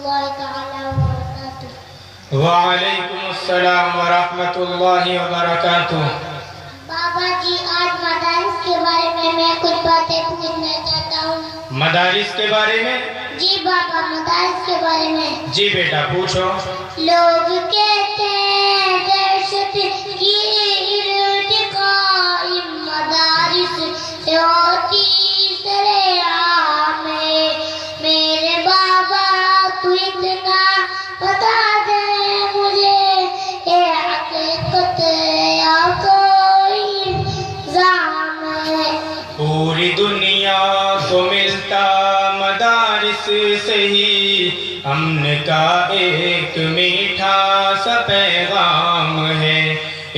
اللہ تعالی وبرکاتہ۔ وعلیکم السلام ورحمۃ اللہ وبرکاتہ۔ بابا جی آج مدارس کے بارے میں کچھ باتیں پوچھنا چاہتا ہوں۔ مدارس کے بارے میں؟ جی بابا مدارس کے بارے میں۔ جی بیٹا پوچھو۔ لوگ کہتے ہیں دہشت کی ارتقاء مدارس سے ہوتی سرے عام ہے۔ میرے بابا تو اتنا بتا دے مجھے یہ حقیقت یا کوئی الزام ہے؟ پوری دنیا کو ملتا مدارس سے ہی امن کا ایک میٹھا سا پیغام ہے۔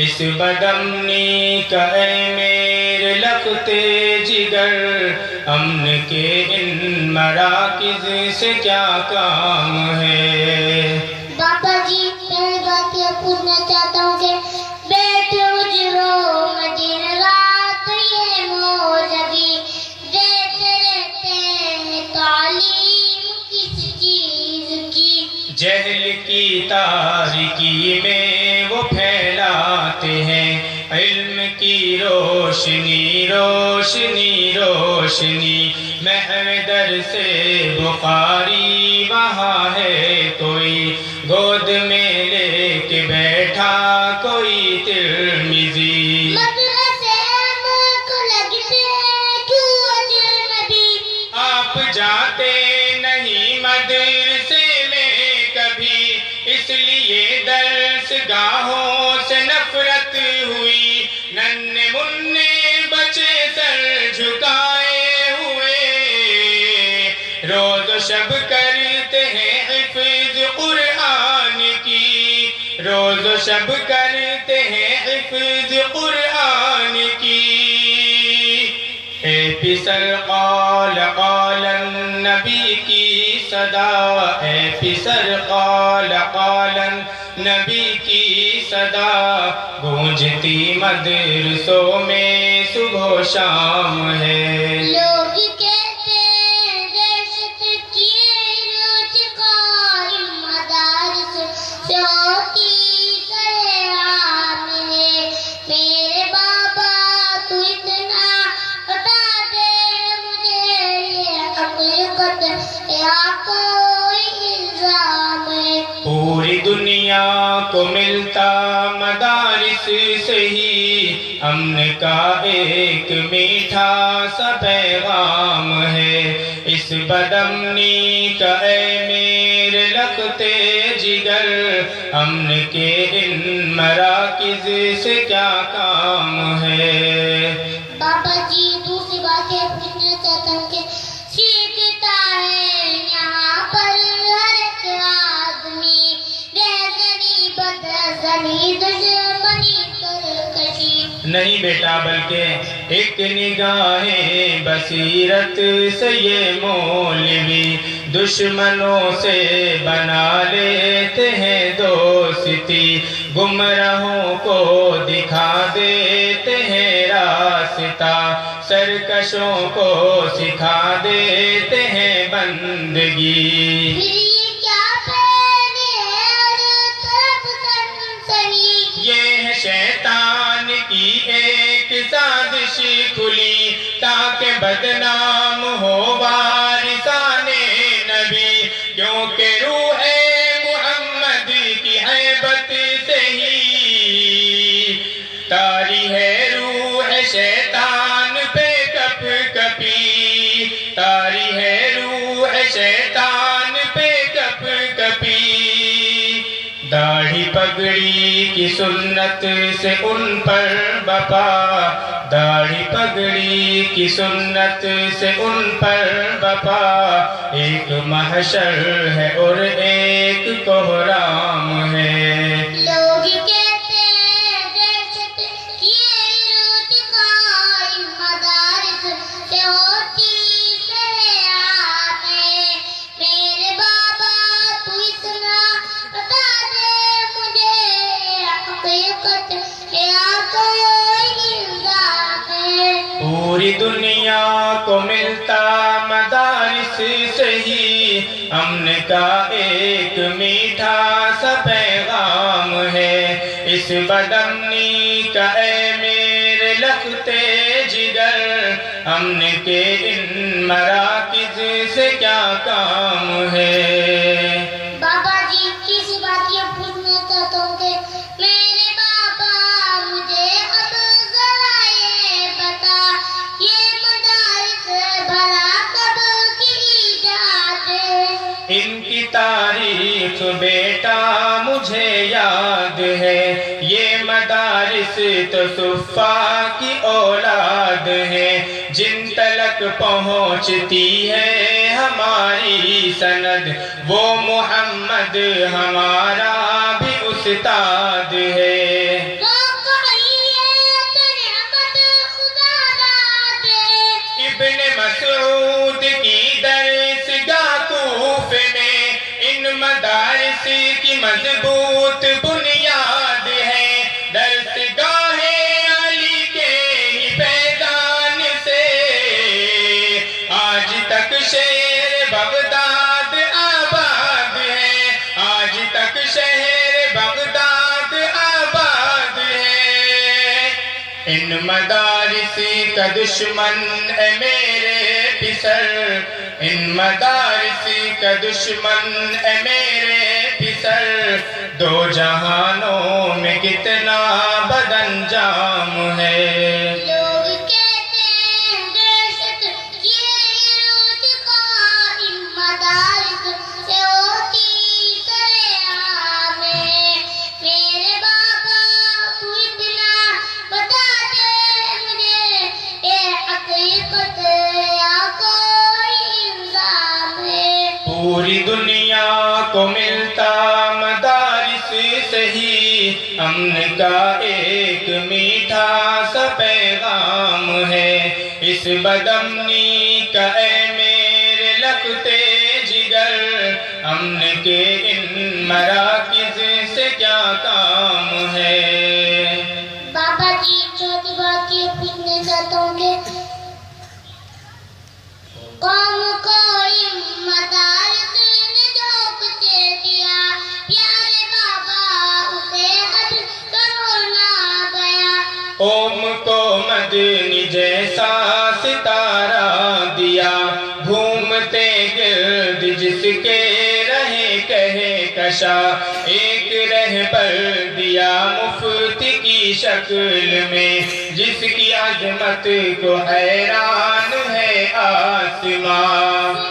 اس بدامنی کا اے میرے لگتے جگر امن کے ان مراکز سے کیا کام ہے؟ بابا جی پہلی بات یہ پوچھنا چاہتا ہوں کہ بیٹے اجروں میں دن رات یہ مولوی دیتے رہتے ہیں تعلیم کس چیز کی؟ جہل کی تاریکی میں وہ پھیلاتے ہیں علم کی روشنی روشنی روشنی۔ محو درس بخاری وہاں ہے کوئی گود میں لے کے بیٹھا کوئی ترمذی۔ مدرسے میں کو لگتے ہیں کیوں اجنبی؟ آپ جاتے نہیں مدرسے میں کبھی اس لیے درس گاہوں سے نفرت ہوئی۔ ننھے منھے بچے سر جھکائے ہوئے روز و شب کرتے ہیں حفظ قرآن کی، روز و شب کرتے ہیں حفظ قرآن کی۔ اے پسر قال قال النبی کی صدا، اے پسر قال قال النبی کی صدا گونجتی مدرسوں میں صبح و شام ہے۔ لوگ کہتے ہیں دہشت کی ارتقاء مدارس سے ہوتی سرے عام ہے۔ میرے بابا تو اتنا بتا دے مجھے یہ حقیقت یا کوئی الزام ہے؟ پوری دنیا کو ملتا مدارس سے ہی امن کا ایک میٹھا سا پیغام ہے۔ اس بدامنی کا اے میرے لگتے جگر امن کے ان مراکز سے کیا کام ہے؟ بابا جی دوسری بات یہ پوچھنا چاہتا ہوں کہ سیکھتا ہے یہاں پر ہر ایک آدمی بےزنی بدزنی دشمنی سرکشی؟ نہیں بیٹا بلکہ ایک نگاہ بصیرت سے یہ مولوی دشمنوں سے بنا لیتے ہیں دوستی، گمراہوں کو دکھا دیتے ہیں راستہ، سرکشوں کو سکھا دیتے ہیں بندگی۔ پھر یہ کیا پھیلی ہے ہر طرف سنسنی؟ یہ ہے شیطان کی ایک سازش کھلی تاکہ بدنام ہو وارثان نبی، کیونکہ روح محمد کی ہیبت سے ہی طاری ہے روح شیطان پہ کپ کپی، طاری ہے روح شیطان پہ کپ کپی۔ داڑھی پگڑی کی سنت سے ان پر بپا، داڑھی پگڑی کی سنت سے ان پر بپا، ایک محشر ہے اور ایک کوہرام ہے۔ لوگ کہتے ہیں دہشت کی ارتقاء مدارس سے ہوتی سرے عام ہے۔ میرے بابا تو اتنا بتا دے مجھے حقیقت یا کوئی الزام ہے؟ پوری دنیا کو ملتا مدارس سے ہی امن کا ایک میٹھا سا پیغام ہے اس بدامنی کا اے میرے لختے جگر امن کے ان مراکز سے کیا کام ہے بابا جی کسی بات یہ پوچھنا چاہتا ہوں کہ میرے بابا مجھے اب ذرا یہ بتا یہ مدارس بھلا کب کی ایجاد ہے ان کی تاریخ بیٹا مجھے یاد ہے یہ مدارس تو صفا کی اولاد ہے جن تلک پہنچتی ہے ہماری سند وہ محمد ہمارا بھی استاد ہے ابن مسعود کی درس گاہ کوفے میں ان مدارس کی مضبوط بنیاد ہے درس گاہ علی کے ہی فیضان سے آج تک شہر بغداد آباد ہے آج تک شہر بغداد آباد ہے ان مدارس کا دشمن اے میرے پسر ان مدارس کا دشمن اے میرے پسر دو جہانوں میں کتنا بد انجام ہے لوگ کہتے ہیں دہشت یہ روز قائم مدارس سے ہوتی سرعام ہے میرے بابا تو اتنا بتا دے مجھے اے حقیقت یا کوئی الزام ہے پوری دنیا کو ملتا مدارس سے ہی امن کا ایک میٹھا سا پیغام ہے اس بدامنی کا اے میرے لختے جگر امن کے ان مراکز سے کیا کام ہے بابا جی چوتھی بات یہ پوچھنا چاہتا ہوں کہ قوم کو مدارس نے جو کچھ دیا پیارے بابا اسے حد کرونا گیا قوم کو مدنی جیسا ستارہ دیا گھومتے گرد جس کے رہے کہے کشا ایک رہبر دیا مفتی کی شکل میں جس کی عظمت کو حیران ہے آسمان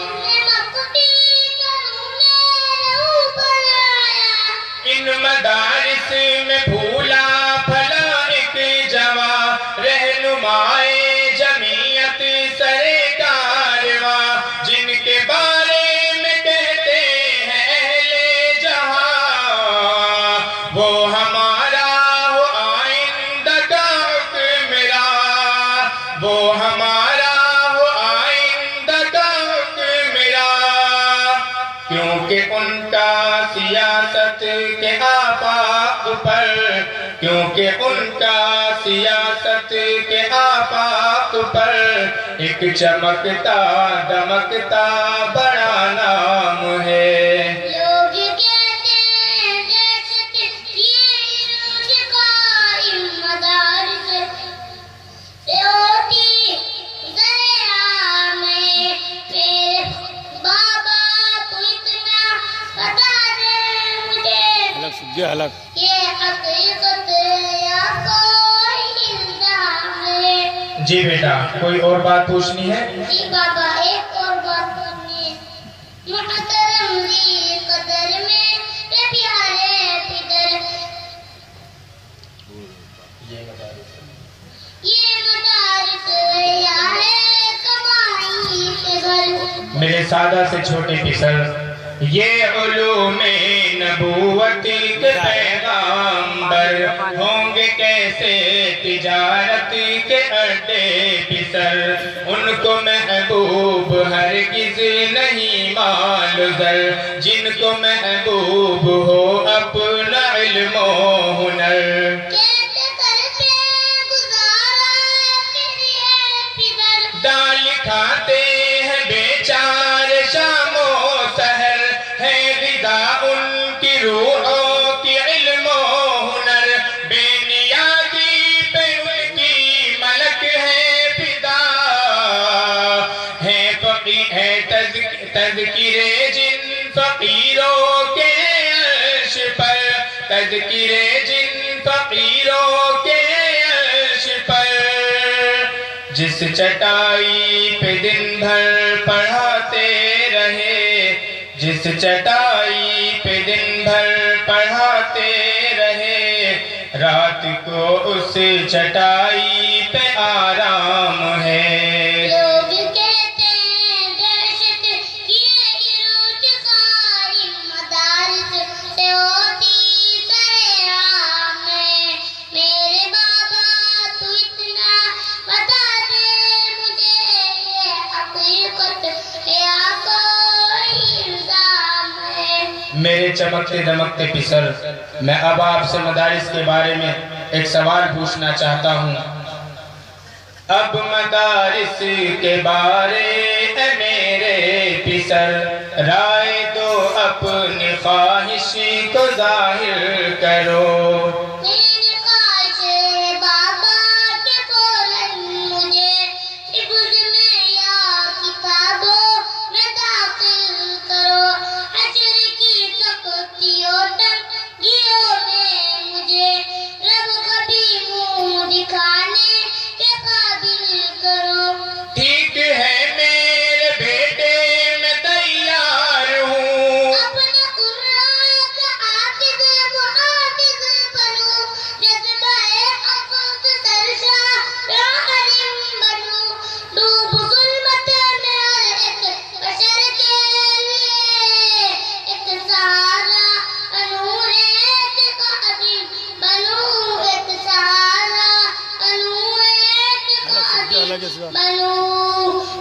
ان مدارس میں پھولا پھلا ایک جواں رہنمائے جمعیت سرے کارواں جن کے بارے میں کہتے ہیں اہل جہاں وہ ہمارا ہو آئندہ کا حکمراں وہ ہمارا ہو آئندہ کا حکمراں کیونکہ ان کا سیاست کے آفاق پر کیونکہ ان کا سیاست کے آفاق پر ایک چمکتا دمکتا بڑا نام ہے لوگ کہتے ہیں دہشت یہ روز قائم مدارس سے ہوتی سرعام ہے میرے بابا تو اتنا بتا دے مجھے یہ حقیقت یا کوئی الزام ہے جی بیٹا کوئی اور بات پوچھنی ہے جی بابا ایک اور بات پوچھنی ہے محترم ذی قدر میں اے پیارے پدر یہ مدارس یا ہے کمائی کے گھر میرے سادہ سے چھوٹے پسر یہ علوم نبوت کے پیغامبر ہوں گے کیسے تجارت کے اڈے پسر ان کو محبوب ہرگز نہیں مال زر جن کو محبوب ہو اپنا علم و ہنر کیسے کرتے گزارا میرے پدر دال کھاتے ہیں بیچار شام و سحر تذکرے جن فقیروں کے عرش پر، تذکرے جن فقیروں کے عرش پر، جس چٹائی پہ دن بھر پڑھاتے رہے، جس چٹائی پہ دن بھر پڑھاتے رہے، رات کو اس چٹائی پہ آرام ہے۔ لوگ کہتے ہیں دہشت یہ عروج قائم مدارس سے ہوتی سرعام ہے۔ میرے بابا تو اتنا بتا دے مجھے، یہ حقیقت یا کوئی الزام ہے؟ میرے چمکتے دمکتے پسر، میں اب آپ سے مدارس کے بارے میں ایک سوال پوچھنا چاہتا ہوں۔ اب مدارس کے بارے اے میرے پسر، رائے دو اپنی خواہش کو ظاہر کرو۔ میری خواہش ہے بابا کہ فوراً مجھے حفظ میں یا کتابوں میں داخل کرو، حشر کی سختیوں تنگیوں میں مجھے رب کبھی منہ دکھانے کے قابل کرو۔ ٹھیک ہے میرے بیٹے میں تیار ہوں، اپنے قرآن کا حافظ محافظ بنوں، جذبہ حق سرشار عالم بنوں، ڈوب ظلمت میں ہر ایک بشر کے لیے ایک سہارا نور اعتقادی بنوں، ایک سہارا نور اعتقادی بنوں۔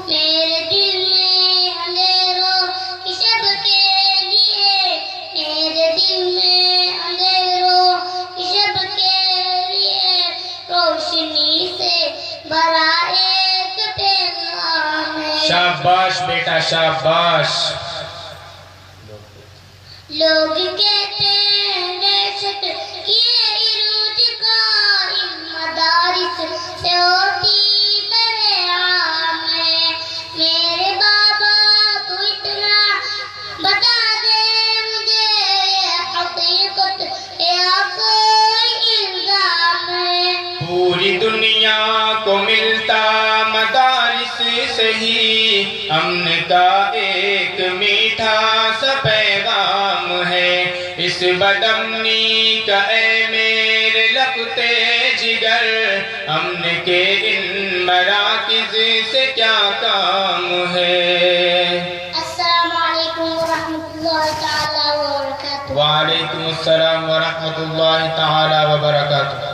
میرے دل میں اندھیروں کی شب کے لیے، میرے دل میں اندھیروں کی شب کے لیے روشنی سے بھرا ایک پیغام ہے۔ شاباش بیٹا شاباش۔ لوگ کہتے ہیں دہشت یہ عروج قائم مدارس سے ہوتی سرعام ہے۔ میرے بابا تو اتنا بتا دے مجھے، یہ حقیقت یا کوئی الزام ہے؟ پوری دنیا کو ملتا مدارس سے ہی امن کا ایک میٹھا سا پیغام ہے۔ اس بدامنی کا اے میرے لگتے جگر، امن کے ان مراکز سے کیا کام ہے؟ السلام علیکم ورحمۃ اللہ تعالیٰ وبرکاتہ۔ وعلیکم السلام ورحمۃ اللہ تعالی وبرکاتہ۔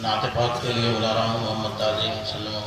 نعت پاک کے لیے بلا رہا ہوں محمد تعظیم صلی اللہ علیہ وسلم۔